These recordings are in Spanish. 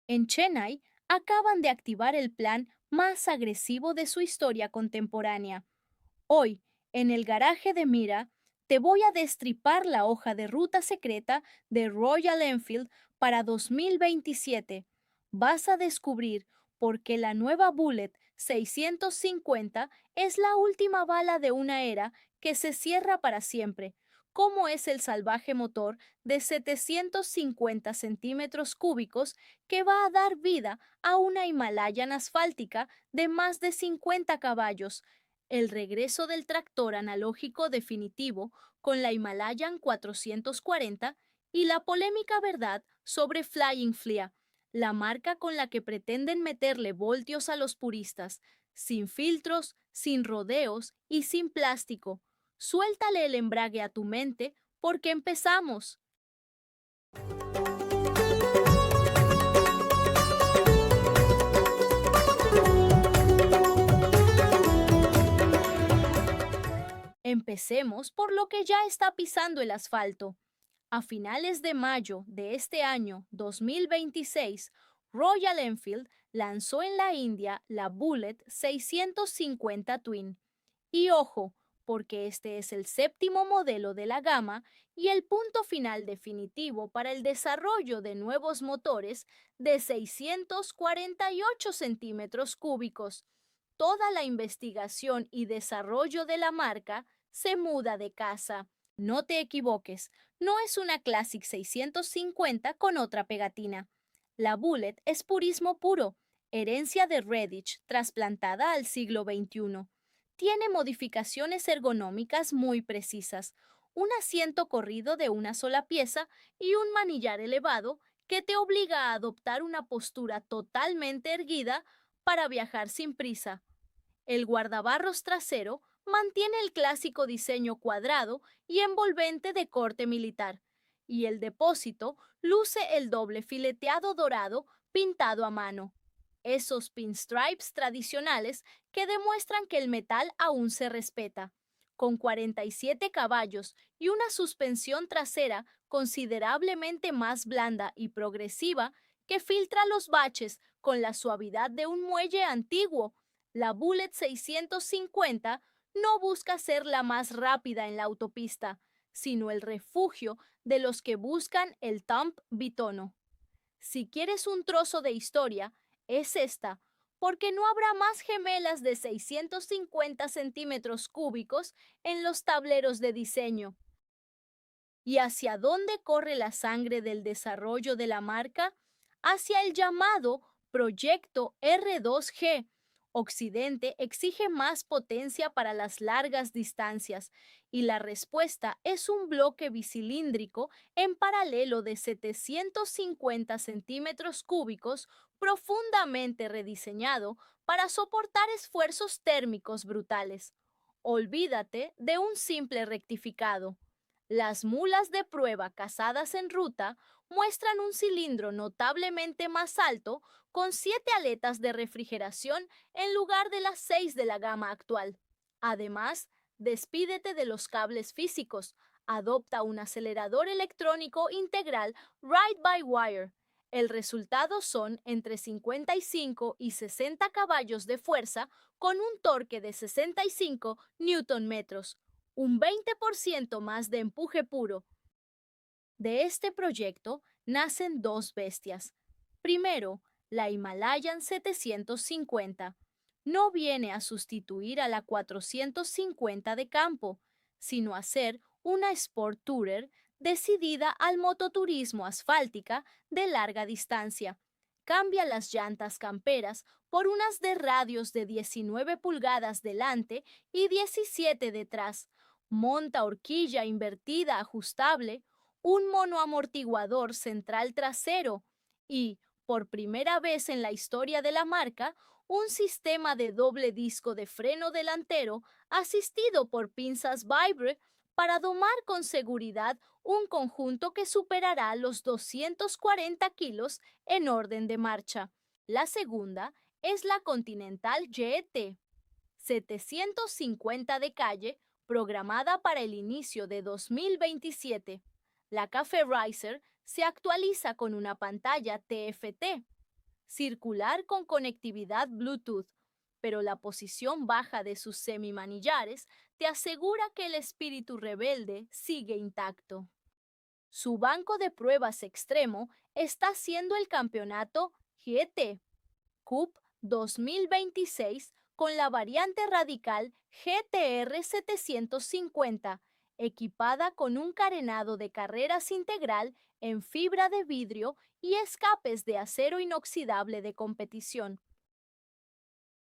En Chennai acaban de activar el plan más agresivo de su historia contemporánea. Hoy, en el garaje de Mira, te voy a destripar la hoja de ruta secreta de Royal Enfield para 2027. Vas a descubrir por qué la nueva Bullet 650 es la última bala de una era que se cierra para siempre. Cómo es el salvaje motor de 750 centímetros cúbicos que va a dar vida a una Himalayan asfáltica de más de 50 caballos, el regreso del tractor analógico definitivo con la Himalayan 440 y la polémica verdad sobre Flying Flea, la marca con la que pretenden meterle voltios a los puristas, sin filtros, sin rodeos y sin plástico. Suéltale el embrague a tu mente porque empezamos. Empecemos por lo que ya está pisando el asfalto. A finales de mayo de este año 2026, Royal Enfield lanzó en la India la Bullet 650 Twin. Y ojo, porque este es el séptimo modelo de la gama y el punto final definitivo para el desarrollo de nuevos motores de 648 centímetros cúbicos. Toda la investigación y desarrollo de la marca se muda de casa. No te equivoques, no es una Classic 650 con otra pegatina. La Bullet es purismo puro, herencia de Redditch trasplantada al siglo XXI. Tiene modificaciones ergonómicas muy precisas, un asiento corrido de una sola pieza y un manillar elevado que te obliga a adoptar una postura totalmente erguida para viajar sin prisa. El guardabarros trasero mantiene el clásico diseño cuadrado y envolvente de corte militar, y el depósito luce el doble fileteado dorado pintado a mano. Esos pinstripes tradicionales que demuestran que el metal aún se respeta. Con 47 caballos y una suspensión trasera considerablemente más blanda y progresiva que filtra los baches con la suavidad de un muelle antiguo, la Bullet 650 no busca ser la más rápida en la autopista, sino el refugio de los que buscan el thump bitono. Si quieres un trozo de historia, es esta, porque no habrá más gemelas de 650 centímetros cúbicos en los tableros de diseño. ¿Y hacia dónde corre la sangre del desarrollo de la marca? Hacia el llamado Proyecto R2G. Occidente exige más potencia para las largas distancias y la respuesta es un bloque bicilíndrico en paralelo de 750 centímetros cúbicos profundamente rediseñado para soportar esfuerzos térmicos brutales. Olvídate de un simple rectificado. Las mulas de prueba cazadas en ruta muestran un cilindro notablemente más alto con 7 aletas de refrigeración en lugar de las 6 de la gama actual. Además, despídete de los cables físicos. Adopta un acelerador electrónico integral Ride-by-Wire. El resultado son entre 55 y 60 caballos de fuerza con un torque de 65 newton metros, un 20% más de empuje puro. De este proyecto nacen dos bestias. Primero, la Himalayan 750. No viene a sustituir a la 450 de campo, sino a ser una Sport Tourer decidida al mototurismo asfáltica de larga distancia. Cambia las llantas camperas por unas de radios de 19 pulgadas delante y 17 detrás. Monta horquilla invertida ajustable, un monoamortiguador central trasero y, por primera vez en la historia de la marca, un sistema de doble disco de freno delantero asistido por pinzas Vibre para domar con seguridad un conjunto que superará los 240 kilos en orden de marcha. La segunda es la Continental GT 750 de calle, programada para el inicio de 2027. La Cafe Racer se actualiza con una pantalla TFT circular con conectividad Bluetooth, pero la posición baja de sus semimanillares te asegura que el espíritu rebelde sigue intacto. Su banco de pruebas extremo está siendo el campeonato GT Cup 2026 con la variante radical GTR 750, equipada con un carenado de carreras integral en fibra de vidrio y escapes de acero inoxidable de competición.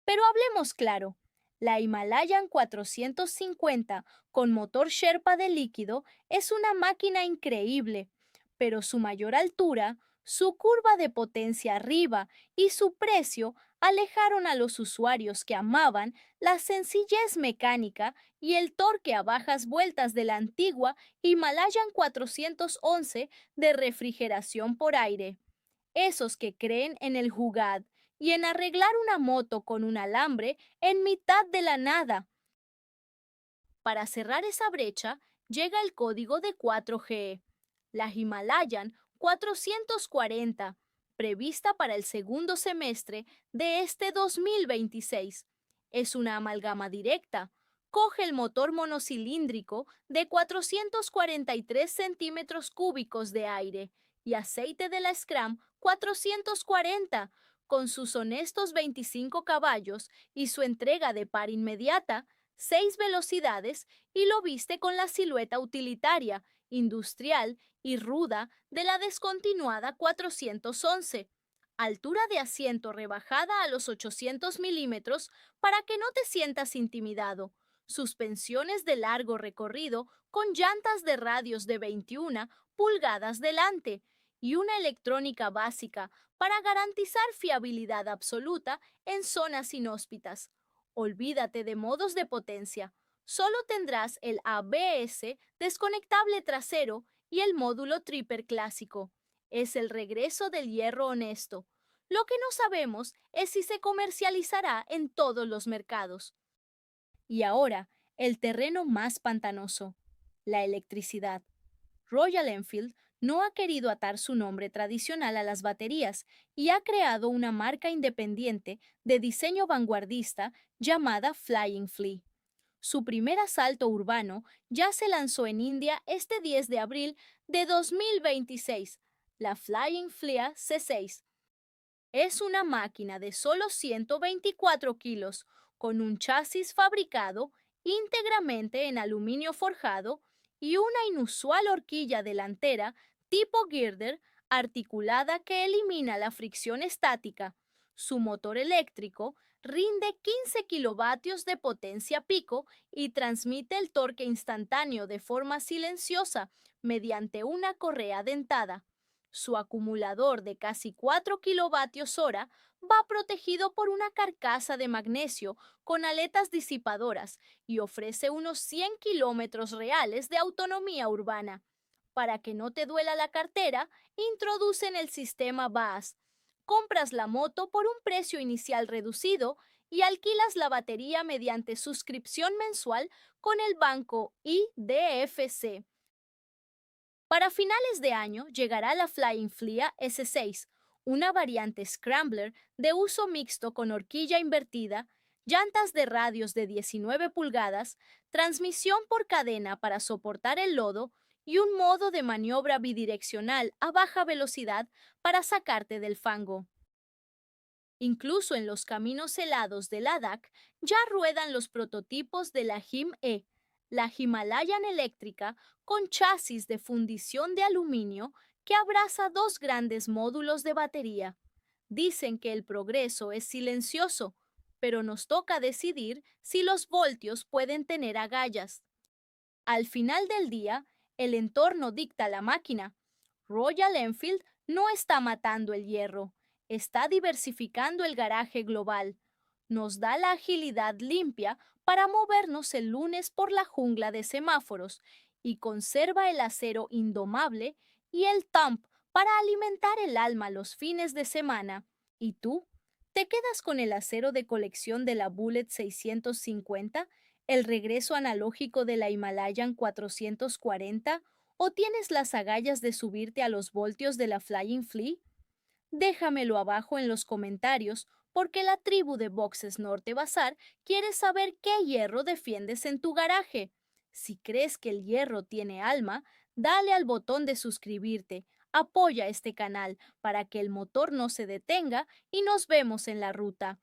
Pero hablemos claro, la Himalayan 450 con motor Sherpa de líquido es una máquina increíble, pero su mayor altura, su curva de potencia arriba y su precio alejaron a los usuarios que amaban la sencillez mecánica y el torque a bajas vueltas de la antigua Himalayan 411 de refrigeración por aire. Esos que creen en el jugad y en arreglar una moto con un alambre en mitad de la nada. Para cerrar esa brecha, llega el código de 4G, la Himalayan 440, prevista para el segundo semestre de este 2026. Es una amalgama directa. Coge el motor monocilíndrico de 443 centímetros cúbicos de aire y aceite de la Scram 440, con sus honestos 25 caballos y su entrega de par inmediata, 6 velocidades, y lo viste con la silueta utilitaria, industrial y ruda de la descontinuada 411. Altura de asiento rebajada a los 800 milímetros para que no te sientas intimidado. Suspensiones de largo recorrido con llantas de radios de 21 pulgadas delante y una electrónica básica para garantizar fiabilidad absoluta en zonas inhóspitas. Olvídate de modos de potencia. Solo tendrás el ABS desconectable trasero y el módulo Tripper clásico. Es el regreso del hierro honesto. Lo que no sabemos es si se comercializará en todos los mercados. Y ahora, el terreno más pantanoso, la electricidad. Royal Enfield no ha querido atar su nombre tradicional a las baterías y ha creado una marca independiente de diseño vanguardista llamada Flying Flea. Su primer asalto urbano ya se lanzó en India este 10 de abril de 2026, la Flying Flea C6. Es una máquina de solo 124 kilos, con un chasis fabricado íntegramente en aluminio forjado y una inusual horquilla delantera tipo girder articulada que elimina la fricción estática. Su motor eléctrico rinde 15 kilovatios de potencia pico y transmite el torque instantáneo de forma silenciosa mediante una correa dentada. Su acumulador de casi 4 kilovatios hora va protegido por una carcasa de magnesio con aletas disipadoras y ofrece unos 100 kilómetros reales de autonomía urbana. Para que no te duela la cartera, introducen el sistema BAS. Compras la moto por un precio inicial reducido y alquilas la batería mediante suscripción mensual con el banco IDFC. Para finales de año llegará la Flying Flea S6, una variante Scrambler de uso mixto con horquilla invertida, llantas de radios de 19 pulgadas, transmisión por cadena para soportar el lodo y un modo de maniobra bidireccional a baja velocidad para sacarte del fango. Incluso en los caminos helados de Ladakh ya ruedan los prototipos de la HIM-E, la Himalayan eléctrica con chasis de fundición de aluminio que abraza dos grandes módulos de batería. Dicen que el progreso es silencioso, pero nos toca decidir si los voltios pueden tener agallas. Al final del día, el entorno dicta la máquina. Royal Enfield no está matando el hierro, está diversificando el garaje global. Nos da la agilidad limpia para movernos el lunes por la jungla de semáforos y conserva el acero indomable y el thump para alimentar el alma los fines de semana. ¿Y tú? ¿Te quedas con el acero de colección de la Bullet 650, el regreso analógico de la Himalayan 440 o tienes las agallas de subirte a los voltios de la Flying Flea? Déjamelo abajo en los comentarios porque la tribu de Boxes Norte Bazar quiere saber qué hierro defiendes en tu garaje. Si crees que el hierro tiene alma, dale al botón de suscribirte, apoya este canal para que el motor no se detenga y nos vemos en la ruta.